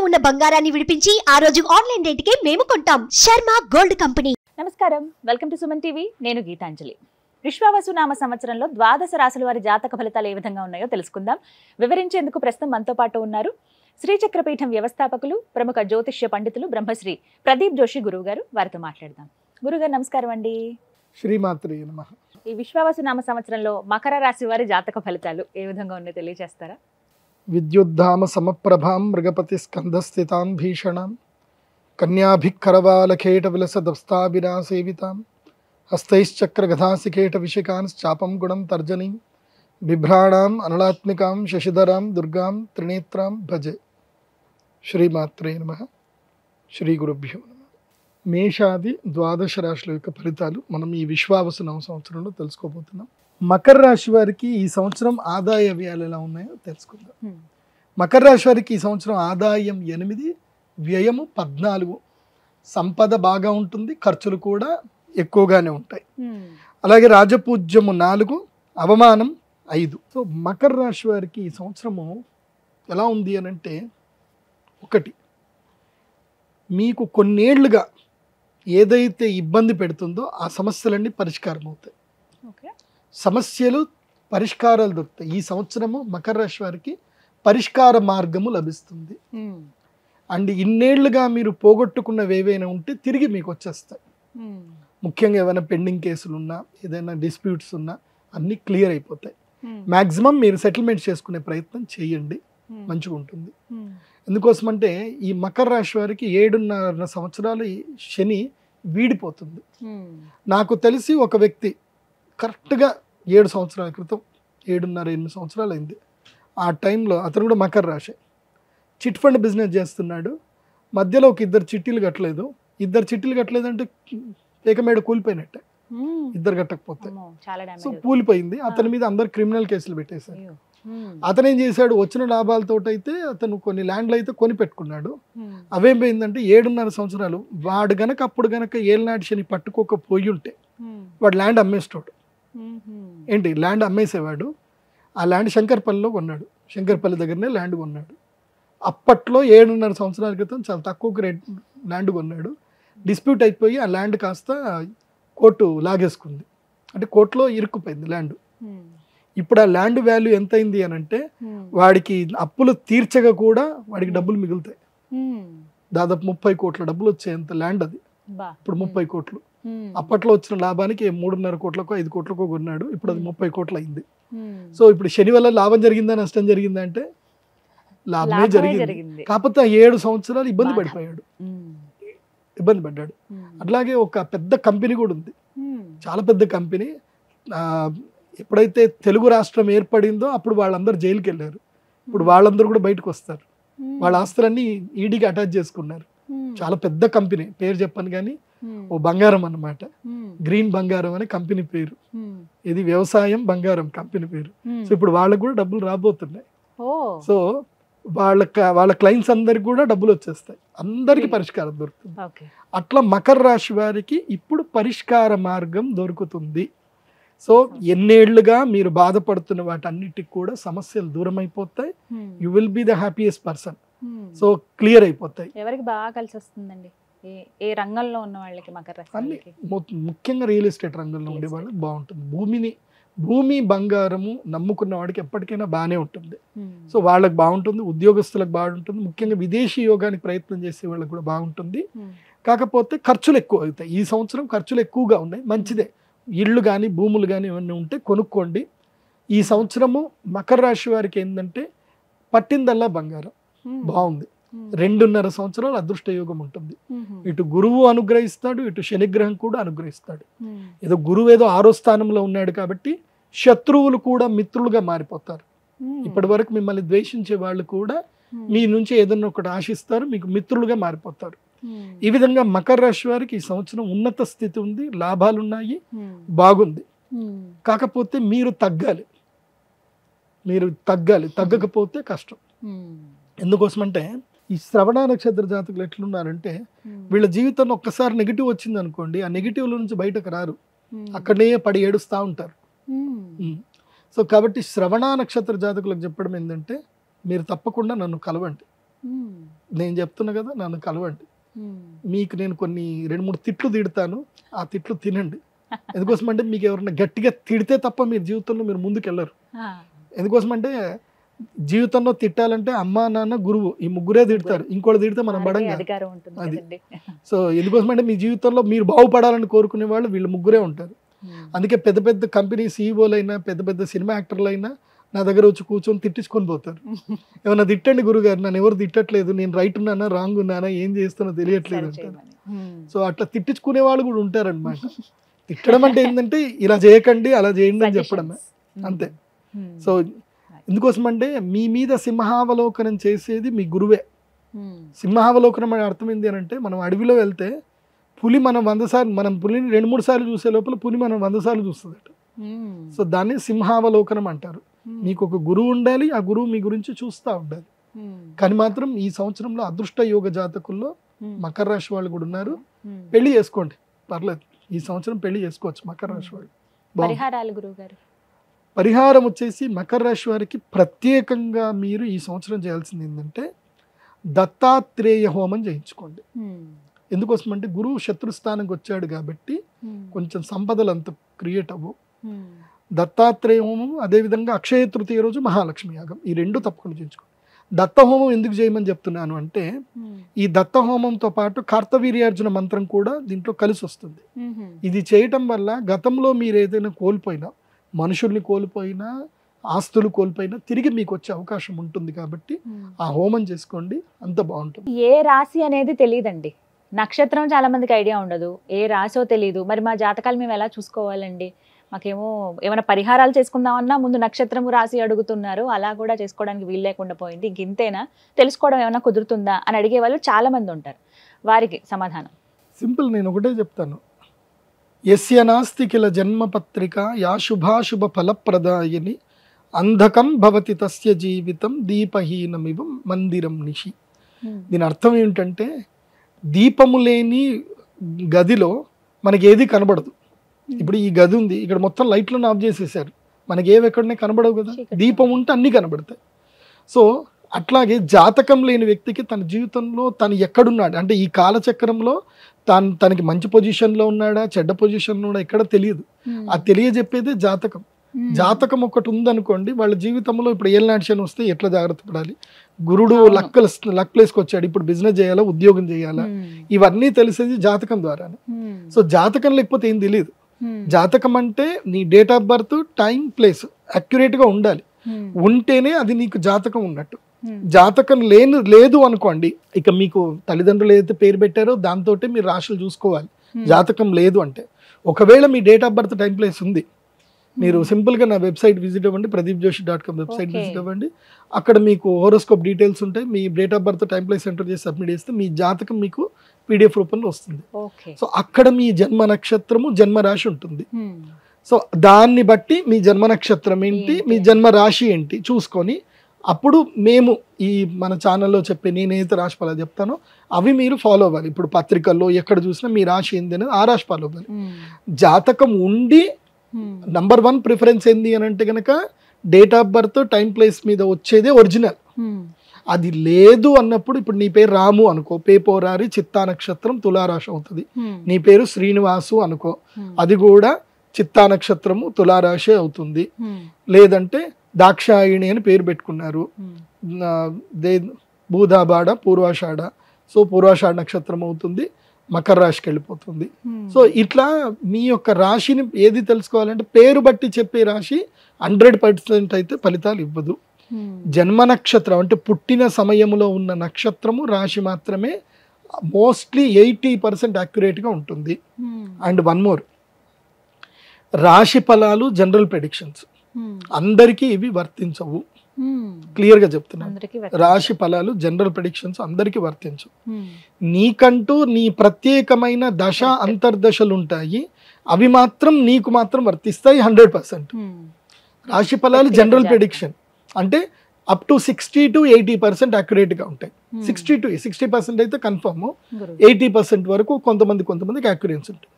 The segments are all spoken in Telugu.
ఉన్న బంగారాన్ని విడిపించి ఆ రోజు ఆన్లైన్ రేటుకే మేము కొంటాం. Sharma gold company. నమస్కారం, వెల్కమ్ టు సుమన్ టీవీ. నేను గీతాంజలి. విశ్వావసు నామ సంవత్సరంలో ద్వాదశ రాశుల వారి జాతక ఫలితాలు ఏ విధంగా ఉన్నాయో తెలుసుకుందాం. వివరించేందుకు ప్రస్తుతం మనతో పాటు ఉన్నారు శ్రీచక్రపీఠం వ్యవస్థాపకులు, ప్రముఖ జ్యోతిష్య పండితులు బ్రహ్మశ్రీ ప్రదీప్ జోషి గురువు గారు. వారితో మాట్లాడదాం. గురుగారు నమస్కారం అండి. శ్రీమాత్రే నమః. ఈ విశ్వావసు నామ సంవత్సరంలో మకర రాశి వారి జాతక ఫలితాలు ఏ విధంగా ఉన్నాయో తెలియజేస్తారా? విద్యుద్ధామ సమప్రభాం మృగపతి స్కంధస్థితాం భీషణాం కన్యాభిక్కరవాలకేట విలసదస్తాభిరా సేవితాం హస్తైశ్చక్రగధాసికేట విషికాంశ్చాపం గుణం తర్జనీం బిభ్రాణాం అనలాత్మికాం శశిధరాం దుర్గాం త్రినేత్రాం భజే. శ్రీమాత్రే నమః. శ్రీ గురుభ్యో నమః. మేషాది ద్వాదశ రాశుల యొక్క ఫలితాలు మనం ఈ విశ్వావసు నవ సంవత్సరంలో తెలుసుకోబోతున్నాం. మకర రాశి వారికి ఈ సంవత్సరం ఆదాయ వ్యయాలు ఎలా ఉన్నాయో తెలుసుకుందాం. మకర రాశి వారికి ఈ సంవత్సరం ఆదాయం 8, వ్యయము 14. సంపద బాగా ఉంటుంది, ఖర్చులు కూడా ఎక్కువగానే ఉంటాయి. అలాగే రాజపూజ్యము 4, అవమానం 5. సో మకర రాశి వారికి ఈ సంవత్సరము ఎలా ఉంది అని అంటే, ఒకటి, మీకు కొన్నేళ్లుగా ఏదైతే ఇబ్బంది పెడుతుందో ఆ సమస్యలన్నీ పరిష్కారం అవుతాయి. సమస్యలు పరిష్కారాలు దొరుకుతాయి. ఈ సంవత్సరము మకర రాశి వారికి పరిష్కార మార్గము లభిస్తుంది. అండ్ ఇన్నేళ్లుగా మీరు పోగొట్టుకున్నవి ఏవైనా ఉంటే తిరిగి మీకు వచ్చేస్తాయి. ముఖ్యంగా ఏమైనా పెండింగ్ కేసులు ఉన్నా, ఏదైనా డిస్ప్యూట్స్ ఉన్నా అన్నీ క్లియర్ అయిపోతాయి. మ్యాక్సిమం మీరు సెటిల్మెంట్ చేసుకునే ప్రయత్నం చేయండి, మంచిగా ఉంటుంది. ఎందుకోసమంటే ఈ మకర రాశి వారికి 7.5 సంవత్సరాలు శని వీడిపోతుంది. నాకు తెలిసి ఒక వ్యక్తి కరెక్ట్గా 7 సంవత్సరాల క్రితం, 7.5-8 సంవత్సరాలు అయింది, ఆ టైంలో అతను కూడా మకర రాశి, చిట్ ఫండ్ బిజినెస్ చేస్తున్నాడు. మధ్యలో ఒక 2 చిట్టీలు కట్టలేదు. 2 చిట్టీలు కట్టలేదంటే ఏకమేడ కూలిపోయినట్టే, 2 కట్టకపోతే. సో కూలిపోయింది. అతని మీద అందరు క్రిమినల్ కేసులు పెట్టేశారు. అతను ఏం చేశాడు, వచ్చిన లాభాలతో అయితే అతను కొన్ని ల్యాండ్లు అయితే కొని పెట్టుకున్నాడు. అవేం పోయిందంటే 7.5 సంవత్సరాలు వాడు గనక అప్పుడు గనక ఏళ్ళనాటి శని పట్టుకోకపోయి ఉంటే వాడు ల్యాండ్ అమ్మేస్తాడు. ఏంటి, ల్యాండ్ అమ్మేసేవాడు. ఆ ల్యాండ్ శంకర్పల్లిలో కొన్నాడు, శంకర్పల్లి దగ్గరనే ల్యాండ్ కొన్నాడు. అప్పట్లో 7.5 సంవత్సరాల క్రితం చాలా తక్కువ రేట్ ల్యాండ్ కొన్నాడు. డిస్ప్యూట్ అయిపోయి ఆ ల్యాండ్ కాస్త కోర్టు లాగేసుకుంది, అంటే కోర్టులో ఇరుక్కుపోయింది ల్యాండ్. ఇప్పుడు ఆ ల్యాండ్ వాల్యూ ఎంత అయింది అని అంటే, వాడికి అప్పులు తీర్చగా కూడా వాడికి డబ్బులు మిగులుతాయి. దాదాపు 30 కోట్ల డబ్బులు వచ్చేంత ల్యాండ్ అది. ఇప్పుడు 30 కోట్లు. అప్పట్లో వచ్చిన లాభానికి 3.5 కోట్లకో 5 కోట్లకో కొన్నాడు. ఇప్పుడు అది 30 కోట్లు అయింది. సో ఇప్పుడు శని వల్ల లాభం జరిగిందా నష్టం జరిగిందా అంటే లాభమే జరిగింది. కాకపోతే 7 సంవత్సరాలు ఇబ్బంది పడిపోయాడు, ఇబ్బంది పడ్డాడు. అట్లాగే ఒక పెద్ద కంపెనీ కూడా ఉంది, చాలా పెద్ద కంపెనీ. ఎప్పుడైతే తెలుగు రాష్ట్రం ఏర్పడిందో అప్పుడు వాళ్ళందరూ జైలుకి వెళ్ళారు. ఇప్పుడు వాళ్ళందరూ కూడా బయటకు వస్తారు. వాళ్ళ ఆస్తులన్నీ ఈడీకి అటాచ్ చేసుకున్నారు. చాలా పెద్ద కంపెనీ, పేరు చెప్పను కానీ ఓ బంగారం అన్నమాట, గ్రీన్ బంగారం అనే కంపెనీ పేరు. ఇది వ్యవసాయం బంగారం కంపెనీ పేరు. సో ఇప్పుడు వాళ్ళకు కూడా డబ్బులు రాబోతున్నాయి. సో వాళ్ళ క్లయింట్స్ అందరికి కూడా డబ్బులు వచ్చేస్తాయి, అందరికి పరిష్కారం దొరుకుతుంది. అట్లా మకర రాశి వారికి ఇప్పుడు పరిష్కార మార్గం దొరుకుతుంది. సో ఎన్నేళ్లుగా మీరు బాధపడుతున్న వాటన్నిటికి కూడా సమస్యలు దూరం అయిపోతాయి. You will be the happiest person. So clear అయిపోతాయి. ఎవరికి బాగా కలిసి వస్తుందండి? ఏ రంగంలో ఉన్న వాళ్ళకి మకర రాశి? ముఖ్యంగా రియల్ ఎస్టేట్ రంగంలో ఉండే వాళ్ళకి బాగుంటుంది. భూమి బంగారము నమ్ముకున్న వాడికి ఎప్పటికైనా బాగానే ఉంటుంది. సో వాళ్ళకి బాగుంటుంది, ఉద్యోగస్తులకు బాగుంటుంది, ముఖ్యంగా విదేశీ యోగానికి ప్రయత్నం చేసే వాళ్ళకి కూడా బాగుంటుంది. కాకపోతే ఖర్చులు ఎక్కువ అవుతాయి. ఈ సంవత్సరం ఖర్చులు ఎక్కువగా ఉన్నాయి, మంచిదే. ఇళ్ళు కానీ భూములు కానీ ఏమన్నా ఉంటే కొనుక్కోండి. ఈ సంవత్సరము మకర రాశి వారికి ఏంటంటే పట్టిందల్లా బంగారం, బాగుంది. 2.5 సంవత్సరాలు అదృష్ట యోగం ఉంటుంది. ఇటు గురువు అనుగ్రహిస్తాడు, ఇటు శనిగ్రహం కూడా అనుగ్రహిస్తాడు. ఏదో గురువు ఏదో 6వ స్థానంలో ఉన్నాడు కాబట్టి శత్రువులు కూడా మిత్రులుగా మారిపోతారు. ఇప్పటి వరకు మిమ్మల్ని ద్వేషించే వాళ్ళు కూడా మీ నుంచి ఏదన్నా ఒకటి ఆశిస్తారు, మీకు మిత్రులుగా మారిపోతారు. ఈ విధంగా మకర రాశి వారికి ఈ సంవత్సరం ఉన్నత స్థితి ఉంది, లాభాలు ఉన్నాయి, బాగుంది. కాకపోతే మీరు తగ్గాలి, తగ్గకపోతే కష్టం. ఎందుకోసమంటే ఈ శ్రవణ నక్షత్ర జాతకులు ఎట్లున్నారంటే, వీళ్ళ జీవితంలో ఒక్కసారి నెగిటివ్ వచ్చింది అనుకోండి, ఆ నెగిటివ్ నుంచి బయటకు రారు, అక్కడనే పడి ఏడుస్తూ ఉంటారు. సో కాబట్టి శ్రవణ నక్షత్ర జాతకులకు చెప్పడం ఏంటంటే, మీరు తప్పకుండా నన్ను కలవండి, నేను చెప్తున్నా కదా, నన్ను కలవండి. మీకు నేను కొన్ని 2-3 తిట్లు తిడతాను, ఆ తిట్లు తినండి. ఎందుకోసం అంటే మీకు ఎవరైనా గట్టిగా తిడితే తప్ప మీరు జీవితంలో మీరు ముందుకు వెళ్ళరు. ఎందుకోసం అంటే జీవితంలో తిట్టాలంటే అమ్మ నాన్న గురువు ఈ ముగ్గురే తిడతారు, ఇంకోటి తిడితే మనం బడంగా. అది సో ఎందుకోసం అంటే మీ జీవితంలో మీరు బాగుపడాలని కోరుకునే వాళ్ళు వీళ్ళు ముగ్గురే ఉంటారు. అందుకే పెద్ద పెద్ద కంపెనీ సీఈఓలైనా పెద్ద పెద్ద సినిమా యాక్టర్లు అయినా నా దగ్గర వచ్చి కూర్చొని తిట్టించుకొని పోతారు. ఏమన్నా తిట్టండి గురుగారు, నన్ను ఎవరు తిట్టట్లేదు, నేను రైట్ ఉన్నానా రాంగ్ ఉన్నానా ఏం చేస్తున్నా తెలియట్లేదు అంటారు. సో అట్లా తిట్టించుకునే వాళ్ళు కూడా ఉంటారనమాట. తిట్టడం అంటే ఏంటంటే ఇలా చేయకండి అలా చేయండి అని చెప్పడమే, అంతే. సో ఎందుకోసం అంటే మీ మీద సింహావలోకనం చేసేది మీ గురువే. సింహావలోకనం అనే అర్థం ఏంటి అని అంటే, మనం అడవిలో వెళ్తే పులి మనం 100 సార్లు, మనం పులిని 2-3 సార్లు చూసే లోపల పులి మనం 100 సార్లు చూస్తుందట. సో దాన్ని సింహావలోకనం అంటారు. మీకు ఒక గురువు ఉండాలి, ఆ గురువు మీ గురించి చూస్తూ ఉండాలి. కానీ మాత్రం ఈ సంవత్సరంలో అదృష్ట యోగ జాతకుల్లో మకర రాశి వాళ్ళు కూడా ఉన్నారు. పెళ్లి చేసుకోండి, పర్లేదు, ఈ సంవత్సరం పెళ్లి చేసుకోవచ్చు మకర రాశి వాళ్ళు. పరిహారాలు గురువుగారు? పరిహారం వచ్చేసి మకర రాశి వారికి ప్రత్యేకంగా మీరు ఈ సంవత్సరం చేయాల్సింది ఏంటంటే దత్తాత్రేయ హోమం చేయించుకోండి. ఎందుకోసం అంటే గురువు శత్రుస్థానంకి వచ్చాడు కాబట్టి కొంచెం సంపదలు అంత క్రియేట్ అవ్వవు. దత్తాత్రేయ హోమం, అదేవిధంగా అక్షయ తృతీయ రోజు మహాలక్ష్మి యాగం, ఈ 2 తప్పకుండా చేయించుకోండి. దత్త హోమం ఎందుకు చేయమని చెప్తున్నాను అంటే, ఈ దత్త హోమంతో పాటు కార్తవీర్యార్జున మంత్రం కూడా దీంట్లో కలిసి వస్తుంది. ఇది చేయటం వల్ల గతంలో మీరు ఏదైనా కోల్పోయినా, మనుషుల్ని కోల్పోయినా, ఆస్తులు కోల్పోయినా తిరిగి మీకు వచ్చే అవకాశం ఉంటుంది. కాబట్టి ఆ హోమం చేసుకోండి, అంత బాగుంటుంది. ఏ రాశి అనేది తెలియదండి, నక్షత్రం చాలా మందికి ఐడియా ఉండదు, ఏ రాశో తెలియదు. మరి మా జాతకాలు మేము ఎలా చూసుకోవాలండి? మాకేమో ఏమైనా పరిహారాలు చేసుకుందామన్నా ముందు నక్షత్రము రాశి అడుగుతున్నారు, అలా కూడా చేసుకోవడానికి వీలు లేకుండా పోయింది. ఇంక ఇంతేనా, తెలుసుకోవడం ఏమైనా కుదురుతుందా అని అడిగే వాళ్ళు చాలా మంది ఉంటారు. వారికి సమాధానం సింపుల్, నేను ఒకటే చెప్తాను. యస్య నాస్తి కిల జన్మపత్రిక యా శుభాశుభ ఫలప్రదాయని అంధకం భవతి తస్య జీవితం దీపహీనమివ మందిరం నిషి. దీని అర్థం ఏంటంటే, దీపము లేని గదిలో మనకి ఏది కనబడదు. ఇప్పుడు ఈ గది ఉంది, ఇక్కడ మొత్తం లైట్లను ఆఫ్ చేసేసారు, మనకి ఏవి ఎక్కడనే కనబడవు కదా. దీపం ఉంటే అన్నీ కనబడతాయి. సో అట్లాగే జాతకం లేని వ్యక్తికి తన జీవితంలో తను ఎక్కడున్నాడు అంటే, ఈ కాలచక్రంలో తనకి మంచి పొజిషన్లో ఉన్నాడా చెడ్డ పొజిషన్లో ఉన్నాడా ఎక్కడ తెలియదు. అది తెలియజెప్పేదే జాతకం. జాతకం ఒకటి ఉందనుకోండి, వాళ్ళ జీవితంలో ఇప్పుడు ఏళ్ళనాటి శని వస్తే ఎట్లా జాగ్రత్త పడాలి, గురుడు లక్ ప్లేస్కి వచ్చాడు, ఇప్పుడు బిజినెస్ చేయాలా ఉద్యోగం చేయాలా, ఇవన్నీ తెలిసేది జాతకం ద్వారానే. సో జాతకం లేకపోతే ఏం తెలియదు. జాతకం అంటే నీ date of birth, time, place accurate గా ఉండాలి. ఉంటేనే అది నీకు జాతకం ఉన్నట్టు. జాతకం లేదు అనుకోండి, ఇక మీకు తల్లిదండ్రులు ఏదైతే పేరు పెట్టారో దాంతో మీరు రాశులు చూసుకోవాలి. జాతకం లేదు అంటే, ఒకవేళ మీ date of birth, time, place ఉంది, మీరు సింపుల్గా నా వెబ్సైట్ విజిట్ అవ్వండి, pradeepjoshi.com వెబ్సైట్ విజిట్ అవ్వండి. అక్కడ మీకు హోరోస్కోప్ డీటెయిల్స్ ఉంటాయి. మీ date of birth, time, place enter చేసి సబ్మిట్ చేస్తే మీ జాతకం మీకు PDF రూపంలో వస్తుంది. సో అక్కడ మీ జన్మ నక్షత్రము, జన్మ రాశి ఉంటుంది. సో దాన్ని బట్టి మీ జన్మ నక్షత్రం ఏంటి, మీ జన్మ రాశి ఏంటి చూసుకొని అప్పుడు మేము ఈ మన ఛానల్లో చెప్పే నేనైతే రాశి ఫలాలు చెప్తానో అవి మీరు ఫాలో అవ్వాలి. ఇప్పుడు పత్రికల్లో ఎక్కడ చూసినా మీ రాశి ఏంది అనేది ఆ రాశి ఫాలో అవ్వాలి. జాతకం ఉండి నంబర్ 1 ప్రిఫరెన్స్ ఏంది అని అంటే కనుక date of birth, time, place మీద వచ్చేదే ఒరిజినల్. అది లేదు అన్నప్పుడు, ఇప్పుడు నీ పేరు రాము అనుకో, పేపోరారి చిత్తా నక్షత్రం తులారాశి అవుతుంది. నీ పేరు శ్రీనివాసు అనుకో, అది కూడా చిత్తా నక్షత్రము తులారాశి అవుతుంది. లేదంటే దాక్షాయిణి అని పేరు పెట్టుకున్నారు, భూదాబాడ, పూర్వాషాఢ, సో పూర్వాషాఢ నక్షత్రం అవుతుంది, మకర రాశికి వెళ్ళిపోతుంది. సో ఇట్లా మీ యొక్క రాశిని ఏది తెలుసుకోవాలంటే పేరు బట్టి చెప్పే రాశి 100% అయితే ఫలితాలు ఇవ్వదు. జన్మ నక్షత్రం అంటే పుట్టిన సమయంలో ఉన్న నక్షత్రము, రాశి మాత్రమే మోస్ట్లీ 80% యాక్యురేట్గా ఉంటుంది. అండ్ వన్ మోర్, రాశి ఫలాలు జనరల్ ప్రెడిక్షన్స్ అందరికీ ఇవి వర్తించవు. క్లియర్గా చెప్తున్నాను, రాశి ఫలాలు జనరల్ ప్రెడిక్షన్స్ అందరికీ వర్తించవు. నీకంటూ నీ ప్రత్యేకమైన దశ అంతర్దశలు ఉంటాయి, అవి మాత్రం నీకు మాత్రం వర్తిస్తాయి 100%. రాశి ఫలాలు జనరల్ ప్రెడిక్షన్ అంటే అప్ టు 60 to 80% యాక్యురేట్గా ఉంటాయి. 60% అయితే కన్ఫర్మ్, 80% వరకు కొంతమందికి యాక్యురెన్సీ ఉంటుంది.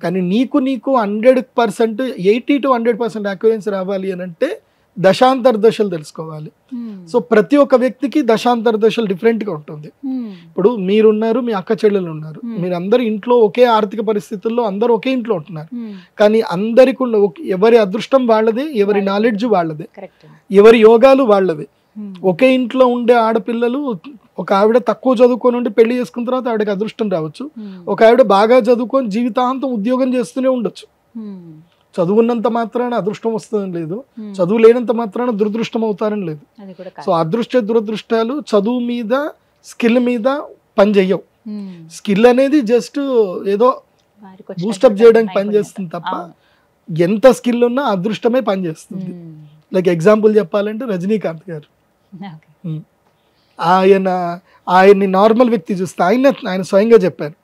కానీ నీకు 100% 80 to 100% యాక్యురెన్సీ రావాలి అని అంటే దశాంతర దశలు తెలుసుకోవాలి. సో ప్రతి ఒక్క వ్యక్తికి దశాంతర దశలు డిఫరెంట్గా ఉంటుంది. ఇప్పుడు మీరున్నారు, మీ అక్క చెల్లెలు ఉన్నారు, మీరందరూ ఇంట్లో ఒకే ఆర్థిక పరిస్థితుల్లో అందరూ ఒకే ఇంట్లో ఉంటున్నారు. కానీ అందరికి ఎవరి అదృష్టం వాళ్ళదే, ఎవరి నాలెడ్జ్ వాళ్ళదే, ఎవరి యోగాలు వాళ్ళదే. ఒకే ఇంట్లో ఉండే ఆడపిల్లలు, ఒక ఆవిడ తక్కువ చదువుకొని ఉండి పెళ్లి చేసుకున్న తర్వాత ఆవిడకి అదృష్టం రావచ్చు. ఒక ఆవిడ బాగా చదువుకొని జీవితాంతం ఉద్యోగం చేస్తూనే ఉండొచ్చు. చదువున్నంత మాత్రాన అదృష్టం వస్తుందని లేదు, చదువు లేనంత మాత్రాన దురదృష్టం అవుతారని లేదు. సో అదృష్ట దురదృష్టాలు చదువు మీద, స్కిల్ మీద పని చెయ్యవు. స్కిల్ అనేది జస్ట్ ఏదో బూస్టప్ చేయడానికి పనిచేస్తుంది తప్ప ఎంత స్కిల్ ఉన్నా అదృష్టమే పనిచేస్తుంది. లైక్ ఎగ్జాంపుల్ చెప్పాలంటే రజనీకాంత్ గారు, ఆయన్ని నార్మల్ వ్యక్తి చూస్తే ఆయన స్వయంగా చెప్పారు,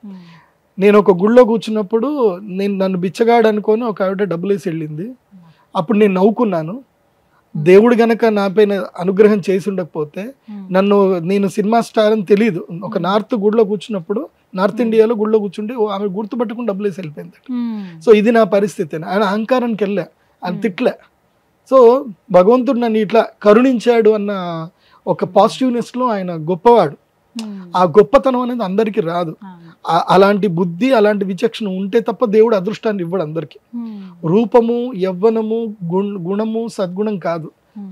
నేను ఒక గుళ్ళో కూర్చున్నప్పుడు నన్ను బిచ్చగాడు అనుకొని ఒక ఆవిడ డబ్బులు వేసి వెళ్ళింది. అప్పుడు నేను నవ్వుకున్నాను. దేవుడు గనక నాపైన అనుగ్రహం చేసి ఉండకపోతే నేను సినిమా స్టార్ అని తెలియదు. ఒక నార్త్ గుడిలో కూర్చున్నప్పుడు, నార్త్ ఇండియాలో గుడిలో కూర్చుంటే ఆమె గుర్తుపట్టుకుని డబ్బులు వేసి వెళ్ళిపోయింది. సో ఇది నా పరిస్థితి. ఆయన అహంకారానికి వెళ్ళా, ఆయన తిట్లే. సో భగవంతుడు నన్ను ఇట్లా కరుణించాడు అన్న ఒక పాజిటివ్నెస్ లో ఆయన గొప్పవాడు. ఆ గొప్పతనం అనేది అందరికీ రాదు. అలాంటి బుద్ధి, అలాంటి విచక్షణ ఉంటే తప్ప దేవుడు అదృష్టాన్ని ఇవ్వడు అందరికి. రూపము, యవ్వనము, గుణము, సద్గుణం కాదు.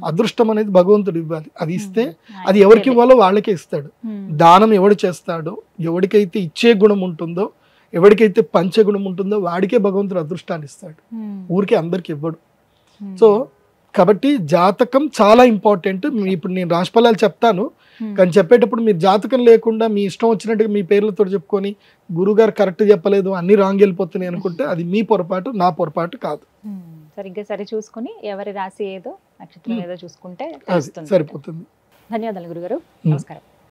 అదృష్టం అనేది భగవంతుడు ఇవ్వాలి. అది ఇస్తే అది ఎవరికి ఇవ్వాలో వాళ్ళకే ఇస్తాడు. దానం ఎవడు చేస్తాడో, ఎవరికైతే ఇచ్చే గుణం ఉంటుందో, ఎవరికైతే పంచే గుణం ఉంటుందో వాడికే భగవంతుడు అదృష్టాన్ని ఇస్తాడు. ఊరికే అందరికి ఇవ్వడు. సో కాబట్టి జాతకం చాలా ఇంపార్టెంట్. ఇప్పుడు నేను రాశిఫలాలు చెప్తాను, కానీ చెప్పేటప్పుడు మీరు జాతకం లేకుండా మీ ఇష్టం వచ్చినట్టుగా మీ పేర్లతో చెప్పుకొని గురుగారు కరెక్ట్ చెప్పలేదు, అన్ని రాంగ్ వెళ్ళిపోతున్నాయి అనుకుంటే అది మీ పొరపాటు, నా పొరపాటు కాదు. సరిగ్గా సరి చూసుకుని ఎవరి రాశి ఏదో, నక్షత్రం ఏదో చూసుకుంటే సరిపోతుంది. ధన్యవాదాలు గురుగారు. నమస్కారం.